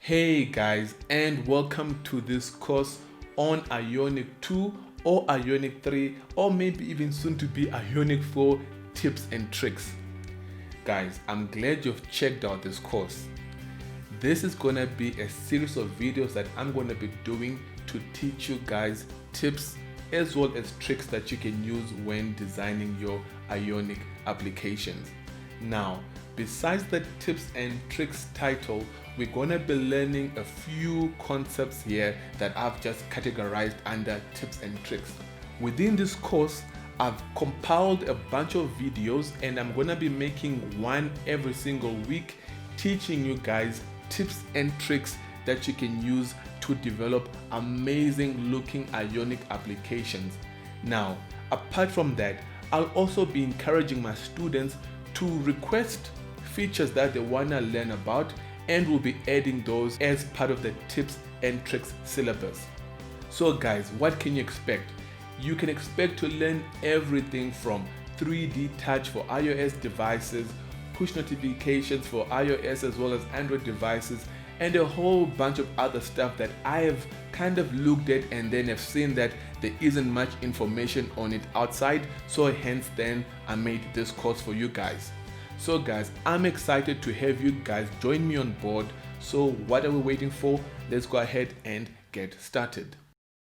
Hey guys, and welcome to this course on Ionic 2 or Ionic 3 or maybe even soon to be Ionic 4 tips and tricks. Guys, I'm glad you've checked out this course. This is gonna be a series of videos that I'm gonna be doing to teach you guys tips as well as tricks that you can use when designing your Ionic applications. Now, besides the tips and tricks title, we're gonna be learning a few concepts here that I've just categorized under tips and tricks. Within this course, I've compiled a bunch of videos and I'm gonna be making one every single week, teaching you guys tips and tricks that you can use to develop amazing looking Ionic applications. Now, apart from that, I'll also be encouraging my students to request features that they wanna learn about, and we'll be adding those as part of the tips and tricks syllabus. So guys, what can you expect? You can expect to learn everything from 3D touch for iOS devices, push notifications for iOS as well as Android devices, and a whole bunch of other stuff that I have kind of looked at and then have seen that there isn't much information on it outside, so hence then I made this course for you guys. So guys, I'm excited to have you guys join me on board. So what are we waiting for? Let's go ahead and get started.